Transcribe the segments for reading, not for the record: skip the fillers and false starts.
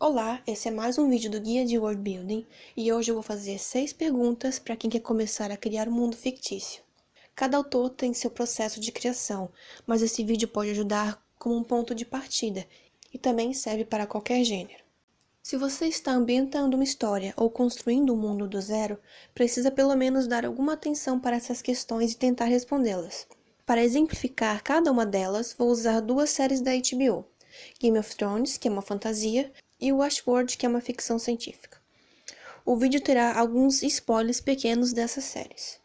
Olá, esse é mais um vídeo do Guia de World Building e hoje eu vou fazer 6 perguntas para quem quer começar a criar um mundo fictício. Cada autor tem seu processo de criação, mas esse vídeo pode ajudar como um ponto de partida e também serve para qualquer gênero. Se você está ambientando uma história ou construindo um mundo do zero, precisa pelo menos dar alguma atenção para essas questões e tentar respondê-las. Para exemplificar cada uma delas, vou usar duas séries da HBO, Game of Thrones, que é uma fantasia, e Westworld, que é uma ficção científica. O vídeo terá alguns spoilers pequenos dessas séries.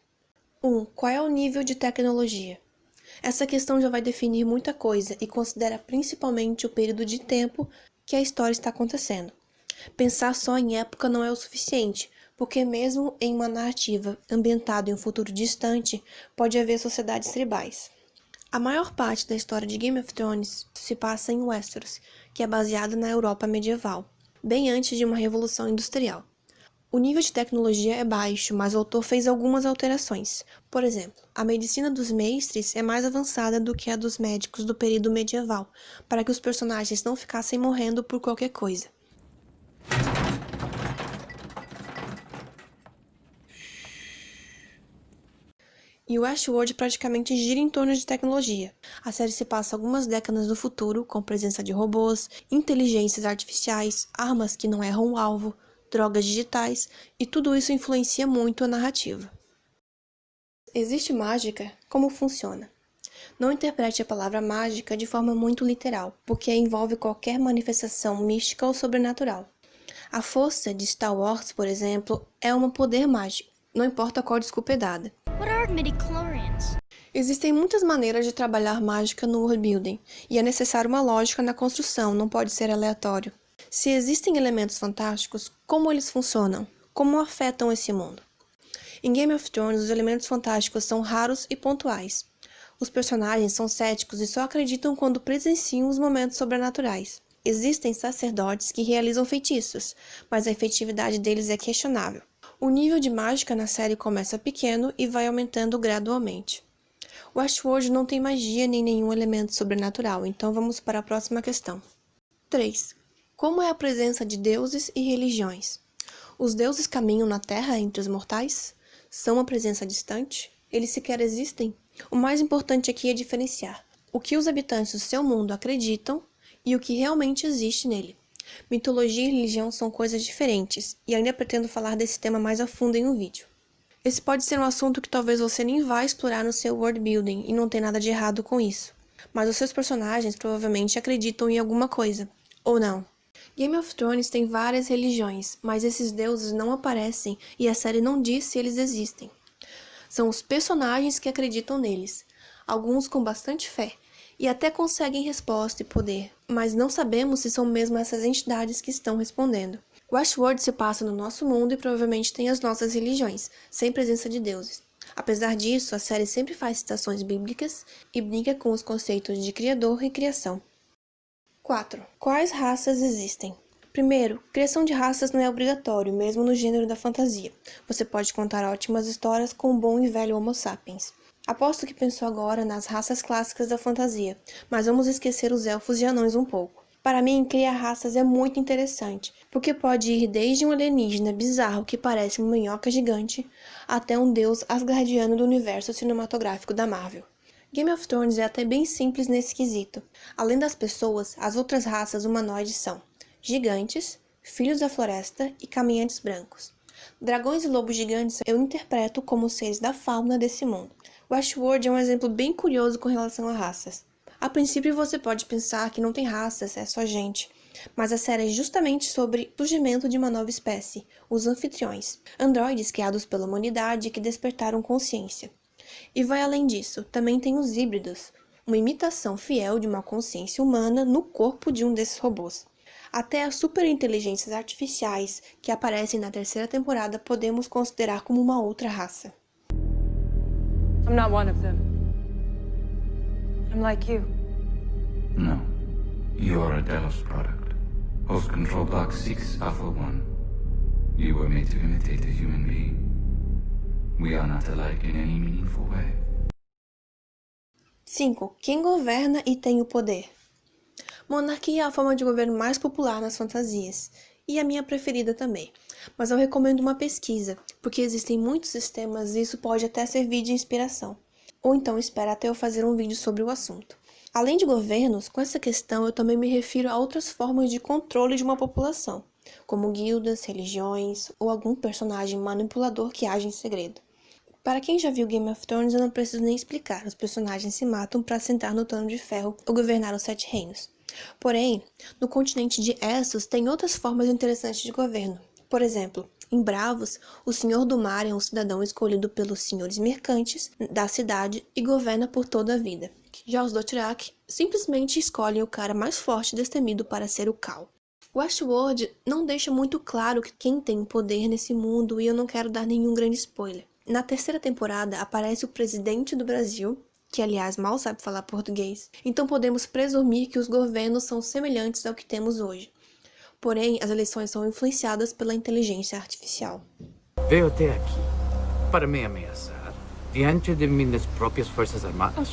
1. Qual é o nível de tecnologia? Essa questão já vai definir muita coisa e considera principalmente o período de tempo que a história está acontecendo. Pensar só em época não é o suficiente, porque mesmo em uma narrativa ambientada em um futuro distante, pode haver sociedades tribais. A maior parte da história de Game of Thrones se passa em Westeros, que é baseada na Europa medieval, bem antes de uma revolução industrial. O nível de tecnologia é baixo, mas o autor fez algumas alterações. Por exemplo, a medicina dos mestres é mais avançada do que a dos médicos do período medieval, para que os personagens não ficassem morrendo por qualquer coisa. E o Westworld praticamente gira em torno de tecnologia. A série se passa algumas décadas no futuro, com presença de robôs, inteligências artificiais, armas que não erram o alvo, drogas digitais, e tudo isso influencia muito a narrativa. Existe mágica? Como funciona? Não interprete a palavra mágica de forma muito literal, porque envolve qualquer manifestação mística ou sobrenatural. A força de Star Wars, por exemplo, é um poder mágico, não importa qual desculpa é dada. What are midichlorians? Existem muitas maneiras de trabalhar mágica no worldbuilding, e é necessário uma lógica na construção, não pode ser aleatório. Se existem elementos fantásticos, como eles funcionam? Como afetam esse mundo? Em Game of Thrones, os elementos fantásticos são raros e pontuais. Os personagens são céticos e só acreditam quando presenciam os momentos sobrenaturais. Existem sacerdotes que realizam feitiços, mas a efetividade deles é questionável. O nível de mágica na série começa pequeno e vai aumentando gradualmente. Westworld não tem magia nem nenhum elemento sobrenatural, então vamos para a próxima questão. 3. Como é a presença de deuses e religiões? Os deuses caminham na Terra entre os mortais? São uma presença distante? Eles sequer existem? O mais importante aqui é diferenciar o que os habitantes do seu mundo acreditam e o que realmente existe nele. Mitologia e religião são coisas diferentes, e ainda pretendo falar desse tema mais a fundo em um vídeo. Esse pode ser um assunto que talvez você nem vá explorar no seu world building, e não tem nada de errado com isso. Mas os seus personagens provavelmente acreditam em alguma coisa, ou não. Game of Thrones tem várias religiões, mas esses deuses não aparecem e a série não diz se eles existem. São os personagens que acreditam neles, alguns com bastante fé, e até conseguem resposta e poder, mas não sabemos se são mesmo essas entidades que estão respondendo. Westworld se passa no nosso mundo e provavelmente tem as nossas religiões, sem presença de deuses. Apesar disso, a série sempre faz citações bíblicas e brinca com os conceitos de criador e criação. 4. Quais raças existem? Primeiro, criação de raças não é obrigatório, mesmo no gênero da fantasia. Você pode contar ótimas histórias com o bom e velho Homo sapiens. Aposto que pensou agora nas raças clássicas da fantasia, mas vamos esquecer os elfos e anões um pouco. Para mim, criar raças é muito interessante, porque pode ir desde um alienígena bizarro que parece uma minhoca gigante, até um deus asgardiano do universo cinematográfico da Marvel. Game of Thrones é até bem simples nesse quesito. Além das pessoas, as outras raças humanoides são gigantes, filhos da floresta e caminhantes brancos. Dragões e lobos gigantes eu interpreto como seres da fauna desse mundo. Westworld é um exemplo bem curioso com relação a raças. A princípio você pode pensar que não tem raças, é só gente. Mas a série é justamente sobre o surgimento de uma nova espécie, os anfitriões, androides criados pela humanidade que despertaram consciência. E vai além disso, também tem os híbridos, uma imitação fiel de uma consciência humana no corpo de um desses robôs. Até as superinteligências artificiais que aparecem na terceira temporada podemos considerar como uma outra raça. I'm not one of them. I'm like you. No. You are a Delos product. Host Control Block 6, Alpha 1. You were made to imitate a human being. We are not alike in any meaningful way. 5. Quem governa e tem o poder? Monarquia é a forma de governo mais popular nas fantasias, e a minha preferida também. Mas eu recomendo uma pesquisa, porque existem muitos sistemas e isso pode até servir de inspiração. Ou então espera até eu fazer um vídeo sobre o assunto. Além de governos, com essa questão eu também me refiro a outras formas de controle de uma população, como guildas, religiões ou algum personagem manipulador que age em segredo. Para quem já viu Game of Thrones, eu não preciso nem explicar, os personagens se matam para sentar no trono de ferro ou governar os 7 reinos. Porém, no continente de Essos tem outras formas interessantes de governo. Por exemplo, em Bravos, o Senhor do Mar é um cidadão escolhido pelos senhores mercantes da cidade e governa por toda a vida. Já os Dothraki simplesmente escolhem o cara mais forte e destemido para ser o Khal. Westworld não deixa muito claro quem tem o poder nesse mundo e eu não quero dar nenhum grande spoiler. Na terceira temporada aparece o presidente do Brasil, que aliás mal sabe falar português, então podemos presumir que os governos são semelhantes ao que temos hoje. Porém, as eleições são influenciadas pela inteligência artificial. Veio até aqui para me ameaçar diante de minhas próprias forças armadas?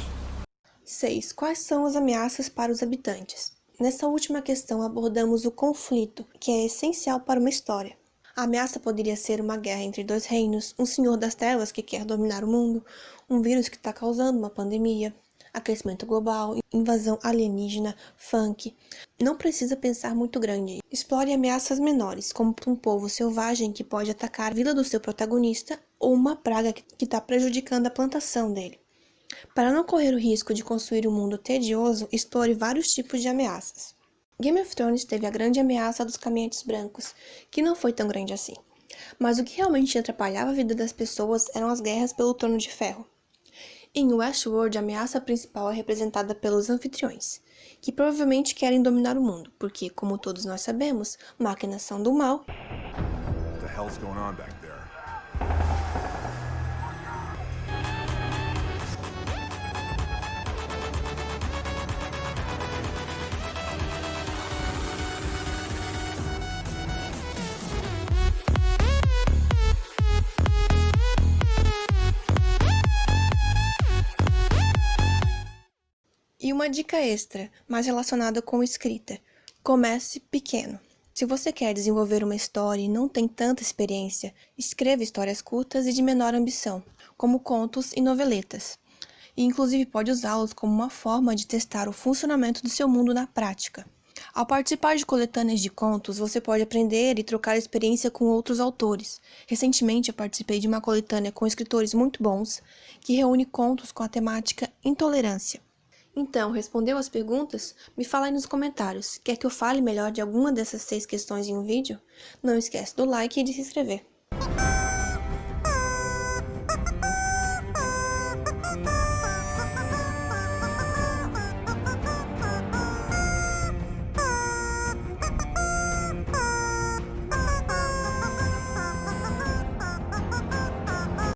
6. Quais são as ameaças para os habitantes? Nessa última questão abordamos o conflito, que é essencial para uma história. A ameaça poderia ser uma guerra entre 2 reinos, um senhor das trevas que quer dominar o mundo, um vírus que está causando uma pandemia, aquecimento global, invasão alienígena, funk. Não precisa pensar muito grande. Explore ameaças menores, como um povo selvagem que pode atacar a vila do seu protagonista ou uma praga que está prejudicando a plantação dele. Para não correr o risco de construir um mundo tedioso, explore vários tipos de ameaças. Game of Thrones teve a grande ameaça dos caminhantes brancos, que não foi tão grande assim. Mas o que realmente atrapalhava a vida das pessoas eram as guerras pelo Trono de Ferro. Em Westworld, a ameaça principal é representada pelos anfitriões, que provavelmente querem dominar o mundo, porque, como todos nós sabemos, máquinas são do mal. What the hell's going on back there? E uma dica extra, mais relacionada com escrita. Comece pequeno. Se você quer desenvolver uma história e não tem tanta experiência, escreva histórias curtas e de menor ambição, como contos e noveletas. E inclusive pode usá-los como uma forma de testar o funcionamento do seu mundo na prática. Ao participar de coletâneas de contos, você pode aprender e trocar experiência com outros autores. Recentemente eu participei de uma coletânea com escritores muito bons, que reúne contos com a temática intolerância. Então, respondeu as perguntas? Me fala aí nos comentários. Quer que eu fale melhor de alguma dessas 6 questões em um vídeo? Não esquece do like e de se inscrever.